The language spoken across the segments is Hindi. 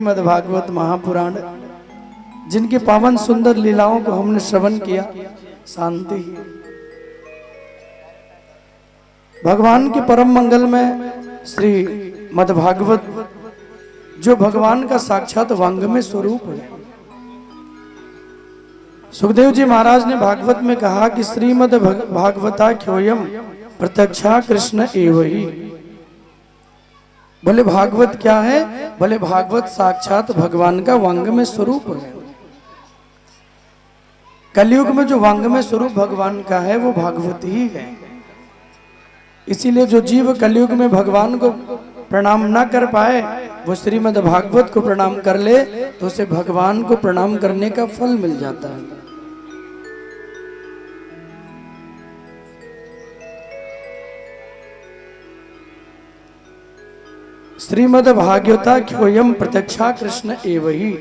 श्रीमद् भागवत महापुराण जिनकी पावन सुंदर लीलाओं को हमने श्रवण किया, शांति ही भगवान के परम मंगल में श्री मद् भागवत जो भगवान का साक्षात वांग्मय स्वरूप है। सुखदेव जी महाराज ने भागवत में कहा कि श्रीमद् भागवता ख्योयम प्रत्यक्षा कृष्ण एव ही। बोले भागवत क्या है? बोले भागवत साक्षात भगवान का वांग्मय स्वरूप है। कलयुग में जो वांग्मय स्वरूप भगवान का है वो भागवत ही है। इसीलिए जो जीव कलयुग में भगवान को प्रणाम ना कर पाए वो श्रीमद् भागवत को प्रणाम कर ले तो उसे भगवान को प्रणाम करने का फल मिल जाता है। श्रीमद् भागवता ख्योयम प्रत्यक्षा कृष्ण एव ही।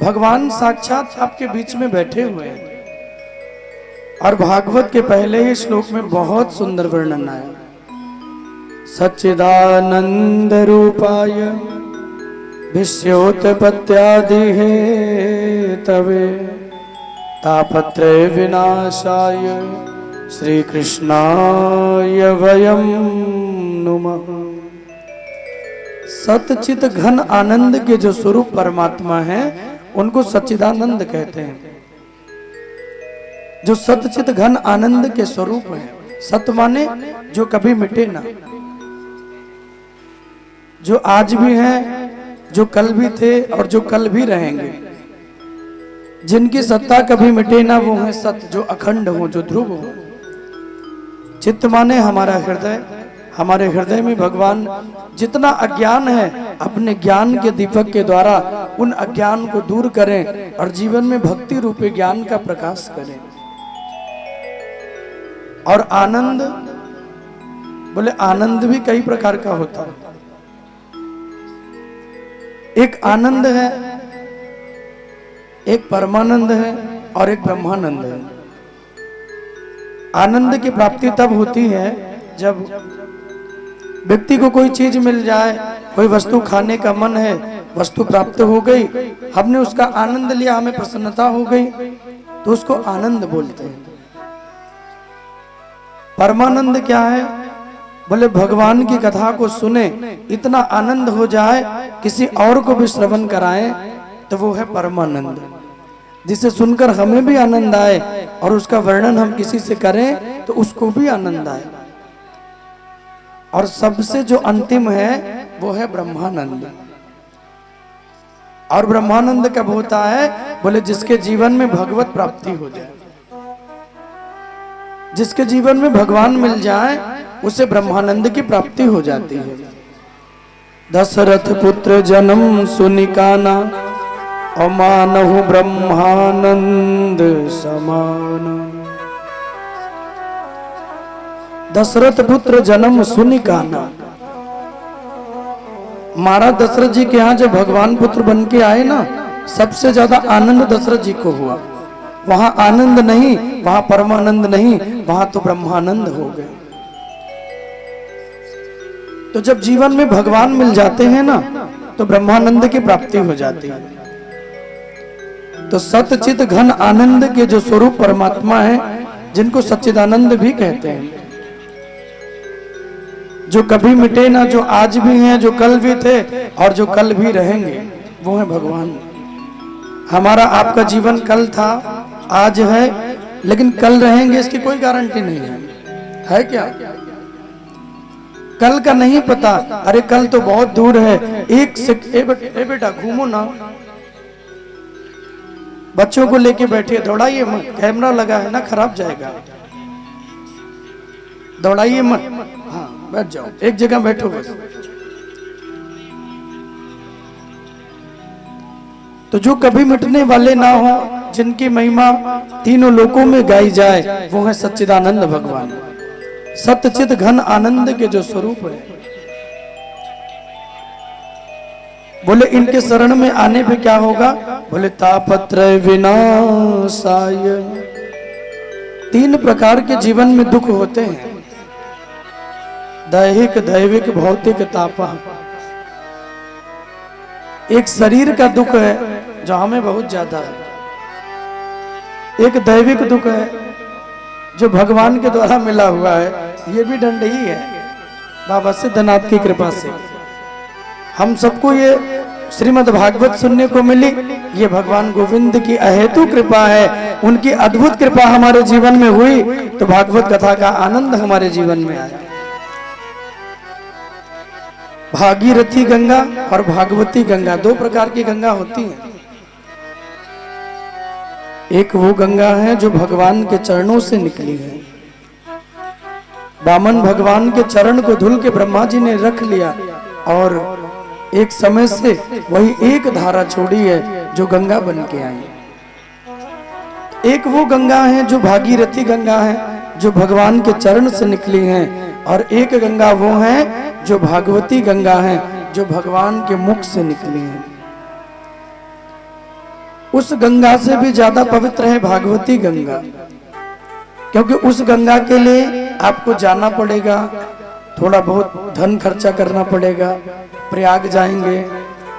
भगवान साक्षात आपके बीच में बैठे हुए हैं। और भागवत के पहले ही श्लोक में बहुत सुंदर वर्णन आया। सच्चिदानंद रूपाय विश्योत्पत्त्यादि हेतवे तापत्रय विनाशाय श्री कृष्णाय वयम नुमः। सतचित घन आनंद के जो स्वरूप परमात्मा है उनको सच्चिदानंद कहते हैं। जो सतचित घन आनंद के स्वरूप है। सत माने जो कभी मिटे ना, जो आज भी हैं, जो कल भी थे और जो कल भी रहेंगे, जिनकी सत्ता कभी मिटे ना वो है सत, जो अखंड हो, जो ध्रुव हो। चित्त माने हमारा हृदय। हमारे हृदय में भगवान जितना अज्ञान है अपने ज्ञान के दीपक के द्वारा उन अज्ञान को दूर करें और जीवन में भक्ति रूपी ज्ञान का प्रकाश करें। और आनंद, बोले आनंद भी कई प्रकार का होता है। एक आनंद है, एक परमानंद है और एक ब्रह्मानंद है। आनंद की प्राप्ति तब होती है जब व्यक्ति को कोई चीज मिल जाए, कोई वस्तु खाने का मन है, वस्तु प्राप्त हो गई, हमने उसका आनंद लिया, हमें प्रसन्नता हो गई तो उसको आनंद बोलते हैं। परमानंद क्या है? बोले भगवान की कथा को सुने, इतना आनंद हो जाए किसी और को भी श्रवण कराएं तो वो है परमानंद। जिसे सुनकर हमें भी आनंद आए और उसका वर्णन हम किसी से करें तो उसको भी आनंद आए। और सबसे जो अंतिम है वो है ब्रह्मानंद। और ब्रह्मानंद कब होता है? बोले जिसके जीवन में भगवत प्राप्ति हो जाए, जिसके जीवन में भगवान मिल जाए उसे ब्रह्मानंद की प्राप्ति हो जाती है। दशरथ पुत्र जन्म सुनिकाना अमानहु ब्रह्मानंद समान। दशरथ पुत्र जन्म सुनिकाना। महाराज दशरथ जी के यहाँ जब भगवान पुत्र बन के आए ना, सबसे ज्यादा आनंद दशरथ जी को हुआ। वहां आनंद नहीं, वहां परमानंद नहीं, वहां तो ब्रह्मानंद हो गए। तो जब जीवन में भगवान मिल जाते हैं ना तो ब्रह्मानंद की प्राप्ति हो जाती है। तो सतचित घन आनंद के जो स्वरूप परमात्मा है जिनको सच्चिदानंद भी कहते हैं, जो कभी मिटे ना, जो आज भी हैं, जो कल भी थे और जो कल भी रहेंगे, वो है भगवान। हमारा आपका जीवन कल था, आज है, लेकिन कल रहेंगे इसकी कोई गारंटी नहीं है क्या? कल का नहीं पता। अरे कल तो बहुत दूर है। ए बेटा घूमो ना, बच्चों को लेके बैठिए, दौड़ाइए मत, कैमरा लगा है ना, खराब जाएगा, दौड़ाइए मत। हाँ बैठ जाओ, एक जगह बैठो बस। तो जो कभी मिटने वाले ना हो, जिनकी महिमा तीनों लोकों में गाई जाए, वो है सच्चिदानंद भगवान। सतचित घन आनंद के जो स्वरूप है। बोले इनके शरण में आने पे क्या होगा? बोले तापत्रय विनाशाय। 3 प्रकार के जीवन में दुख होते हैं। दैहिक, दैविक, भौतिक, तापा। एक शरीर का दुख है जो हमें बहुत ज्यादा है, एक दैविक दुख है जो भगवान के द्वारा मिला हुआ है। ये भी दंड ही है बाबा सिद्धनाथ की कृपा से। हम सबको ये श्रीमद् भागवत सुनने को मिली, ये भगवान गोविंद की अहेतु कृपा है। उनकी अद्भुत कृपा हमारे जीवन में हुई तो भागवत कथा का आनंद हमारे जीवन में आया। भागीरथी गंगा और भागवती गंगा, दो प्रकार की गंगा होती हैं। एक वो गंगा है जो भगवान के चरणों से निकली है। वामन भगवान के चरण को धुल के ब्रह्मा जी ने रख लिया और एक समय से वही एक धारा छोड़ी है जो गंगा बन के आई। एक वो गंगा है जो भागीरथी गंगा है जो भगवान के चरण से निकली है, और एक गंगा वो है जो भागवती गंगा है जो भगवान के मुख से निकली है। उस गंगा से भी ज्यादा पवित्र है भागवती गंगा, क्योंकि उस गंगा के लिए आपको जाना पड़ेगा, थोड़ा बहुत धन खर्चा करना पड़ेगा। प्रयाग जाएंगे,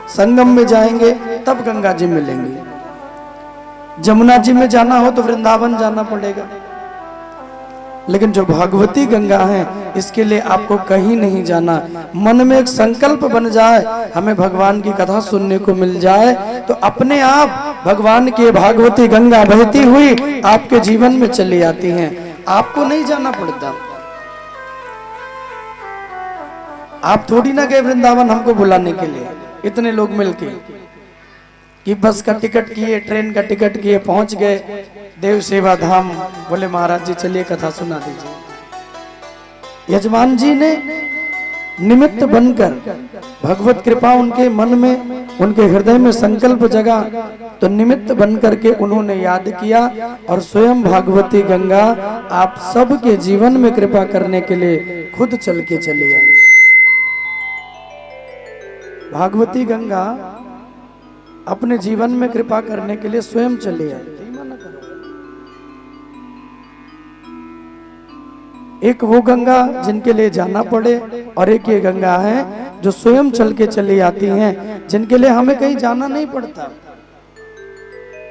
संगम में जाएंगे, तब गंगा जी मिलेंगे। जमुना जी में जाना हो तो वृंदावन जाना पड़ेगा। लेकिन जो भागवती गंगा है, इसके लिए आपको कहीं नहीं जाना। मन में एक संकल्प बन जाए, हमें भगवान की कथा सुनने को मिल जाए, तो अपने आप भगवान की भागवती गंगा बहती हुई आपके जीवन में चली आती हैं। आपको नहीं जाना पड़ता। आप थोड़ी ना गए वृंदावन हमको बुलाने के लिए, इतने लोग मिलके कि बस का टिकट किए, ट्रेन का टिकट किए, पहुंच गए देव सेवा धाम। बोले महाराज जी चलिए कथा सुना दीजिए। यजमान जी ने निमित्त बनकर, भगवत कृपा उनके मन में, उनके हृदय में संकल्प जगा, तो निमित्त बनकर के उन्होंने याद किया और स्वयं भागवती गंगा आप सबके जीवन में कृपा करने के लिए खुद चल के चली आई। भागवती गंगा अपने जीवन में कृपा करने के लिए स्वयं चली आई। एक वो गंगा जिनके लिए जाना पड़े, और एक ये गंगा है जो स्वयं चल के चली आती हैं, जिनके लिए हमें कहीं जाना नहीं पड़ता।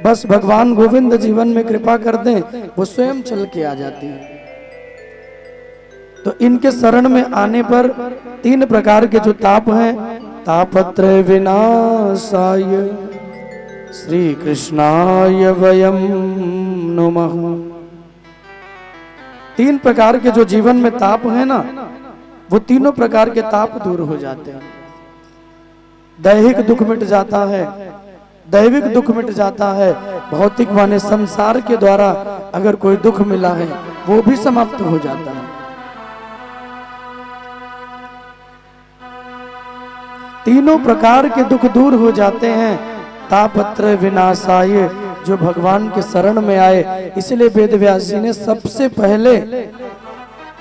बस भगवान गोविंद जीवन में कृपा कर दें, वो स्वयं चल के आ जाती है। तो इनके शरण में आने पर तीन प्रकार के जो ताप हैं, तापत्रय विनाशाय श्री कृष्णाय वयम नमः। तीन प्रकार के जो जीवन में ताप है ना, वो तीनों प्रकार के ताप दूर हो जाते हैं। दैहिक दुख मिट जाता है, दैविक दुख मिट जाता है, भौतिक माने संसार के द्वारा अगर कोई दुख मिला है वो भी समाप्त हो जाता है। तीनों प्रकार के दुख दूर हो जाते हैं। तापत्रय विनाशाय, जो भगवान के शरण में आए। इसलिए वेद व्यास जी ने सबसे पहले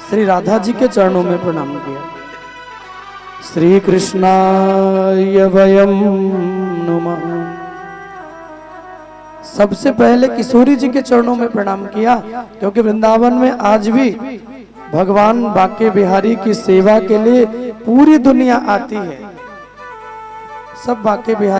श्री राधा जी के चरणों में प्रणाम किया। श्री कृष्णाय वयम नमः। सबसे पहले किशोरी जी के चरणों में प्रणाम किया, क्योंकि वृंदावन में आज भी भगवान बांके बिहारी की सेवा के लिए पूरी दुनिया आती है। सब बांके बिहारी